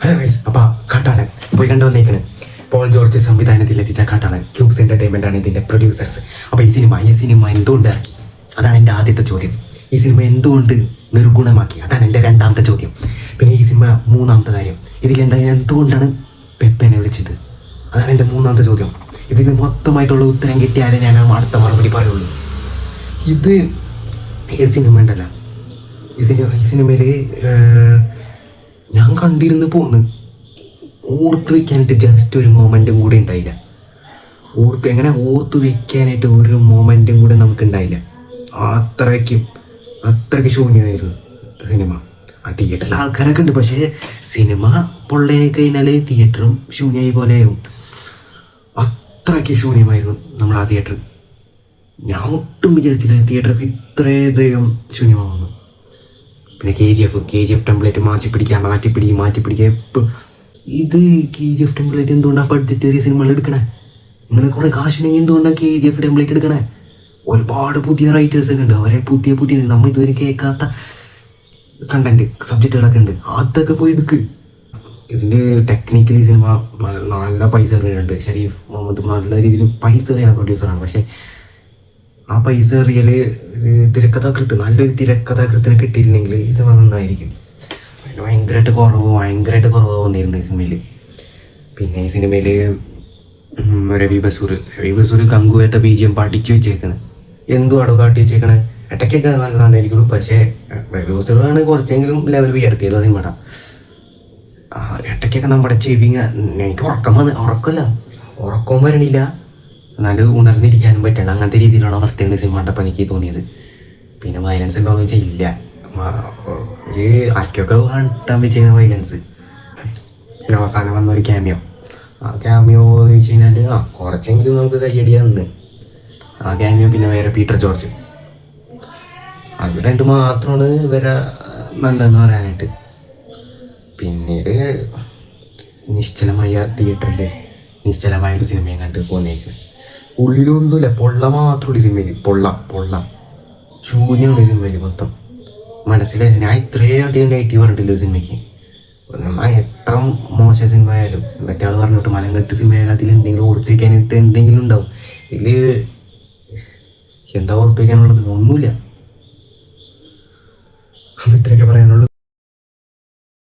Hello guys, അപ്പോൾ കാട്ടാളൻ പോയി കണ്ടു വന്നേക്കണ്. പോൾ ജോർജ് സംവിധാനത്തിൽ എത്തിച്ച കാട്ടാളൻ. ക്യൂബ്സ് എൻ്റർടൈൻമെൻ്റ് ആണ് ഇതിൻ്റെ പ്രൊഡ്യൂസേഴ്സ്. അപ്പോൾ ഈ സിനിമ എന്തുകൊണ്ട് ഇറക്കി? അതാണ് എൻ്റെ ആദ്യത്തെ ചോദ്യം. ഈ സിനിമ എന്തുകൊണ്ട് നിർഗുണമാക്കി? അതാണ് എൻ്റെ രണ്ടാമത്തെ ചോദ്യം. പിന്നെ ഈ സിനിമ മൂന്നാമത്തെ കാര്യം, എന്തുകൊണ്ടാണ് പെപ്പനെ വിളിച്ചത്? അതാണ് എൻ്റെ മൂന്നാമത്തെ ചോദ്യം. ഇതിന് മൊത്തമായിട്ടുള്ള ഉത്തരം കിട്ടിയാലേ ഞാൻ അടുത്ത മറുപടി പറയുള്ളൂ. ഇത് ഈ സിനിമ ഉണ്ടല്ല, ഈ സിനിമയിൽ ഞാൻ കണ്ടിരുന്ന് പോന്ന് ഓർത്ത് വയ്ക്കാനായിട്ട് ജസ്റ്റ് ഒരു മൊമെൻറ്റും കൂടെ ഉണ്ടായില്ല. ഓർത്ത് വയ്ക്കാനായിട്ട് ഒരു മൊമെൻറ്റും കൂടെ നമുക്കുണ്ടായില്ല. അത്രയ്ക്ക് ശൂന്യമായിരുന്നു സിനിമ. ആ തിയേറ്ററിൽ ആൾക്കാരൊക്കെ ഉണ്ട്, പക്ഷേ സിനിമ പൊള്ളയായി കഴിഞ്ഞാൽ തിയേറ്ററും ശൂന്യമായി പോലെയായിരുന്നു. അത്രയ്ക്ക് ശൂന്യമായിരുന്നു നമ്മൾ ആ തിയേറ്റർ. ഞാൻ ഒട്ടും വിചാരിച്ചില്ല തിയേറ്ററൊക്കെ ഇത്രയധികം ശൂന്യമാകുന്നു. പിന്നെ കെ ജി എഫ് ടെംപ്ലേറ്റ് മാറ്റി പിടിക്കുക. ഇപ്പോൾ ഇത് KGF ടെംപ്ലേറ്റ് എന്തുകൊണ്ടാണ് ബഡ്ജറ്റേറിയ സിനിമകൾ എടുക്കണേ? നിങ്ങൾ കുറേ കാശുണ്ടെങ്കിൽ എന്തുകൊണ്ടാണ് KGF ടെംപ്ലേറ്റ് എടുക്കണേ? ഒരുപാട് പുതിയ റൈറ്റേഴ്സൊക്കെ ഉണ്ട്, അവരെ പുതിയ നമ്മൾ ഇതുവരെ കേൾക്കാത്ത കണ്ടന്റ് സബ്ജക്റ്റുകളൊക്കെ ഉണ്ട്, അതൊക്കെ പോയി എടുക്ക്. ഇതിൻ്റെ ടെക്നിക്കലി സിനിമ നല്ല പൈസ എറിയുന്നുണ്ട്. ഷരീഫ് മുഹമ്മദ് നല്ല രീതിയിൽ പൈസ എറിയുന്ന പ്രൊഡ്യൂസറാണ്. പക്ഷേ ആ പൈസ എറിയൽ നല്ലൊരു തിരക്കഥാകൃത്തിനെ കിട്ടിയിരുന്നെങ്കിൽ ഈ സിനിമ നന്നായിരിക്കും. ഭയങ്കരമായിട്ട് കുറവ് വന്നിരുന്നു ഈ സിനിമയിൽ. പിന്നെ ഈ സിനിമയിൽ രവി ബസൂർ ഗംഗുവേത്ത BGM പഠിച്ചു വെച്ചേക്കണ്. എന്തുവാടോ കാട്ടി വെച്ചേക്കണേ? ഇടയ്ക്കൊക്കെ നല്ലതായിരിക്കുള്ളൂ, പക്ഷേ രവി ബസൂറാണ് കുറച്ചെങ്കിലും ലെവൽ ഉയർത്തിയത് സിനിമ. ഇടയ്ക്കൊക്കെ നമ്മുടെ ചെവി എനിക്ക് ഉറക്കം വരണില്ല, എന്നാലും ഉണർന്നിരിക്കാനും പറ്റണം. അങ്ങനത്തെ രീതിയിലുള്ള അവസ്ഥയാണ് സിനിമ കണ്ടപ്പോൾ എനിക്ക് തോന്നിയത്. പിന്നെ വയലൻസ് ഉണ്ടോയെന്ന് വെച്ചാൽ ഇല്ല. ഒരു ആർക്കൊക്കെ കണ്ടാൻ വെച്ചിരുന്ന വയലൻസ്. പിന്നെ അവസാനം വന്ന ഒരു ക്യാമിയോ ചോദിച്ചു കഴിഞ്ഞാൽ കുറച്ചെങ്കിലും നമുക്ക് കയ്യടിയാ നിന്ന് ആ ക്യാമിയോ. പിന്നെ വേറെ പീറ്റർ ജോർജ്, അത് രണ്ട് മാത്രമാണ് ഇവരെ നല്ലതെന്ന് പറയാനായിട്ട്. പിന്നീട് നിശ്ചലമായ തിയേറ്ററിൽ നിശ്ചലമായൊരു സിനിമയും കണ്ട് പോന്നേക്കുന്നത്. ഉള്ളിലൊന്നുമില്ല, പൊള്ള മാത്രമുള്ള സിനിമയിൽ. പൊള്ള ശൂന്യമുള്ള സിനിമയിൽ മൊത്തം. മനസ്സിലായി ഞാൻ ഇത്രയും അധികം നെഗറ്റീവ് പറഞ്ഞിട്ടില്ല സിനിമയ്ക്ക്. എത്ര മോശം സിനിമ ആയാലും മറ്റേ ആൾ പറഞ്ഞിട്ട് മലങ്കെട്ട് സിനിമ ആയാലും അതിൽ എന്തെങ്കിലും ഓർത്ത് വയ്ക്കാനായിട്ട് എന്തെങ്കിലും ഉണ്ടാവും. ഇതിൽ എന്താ ഓർത്ത് വയ്ക്കാനുള്ളത്? ഒന്നുമില്ല. ഇത്രയൊക്കെ പറയാനുള്ളൂ.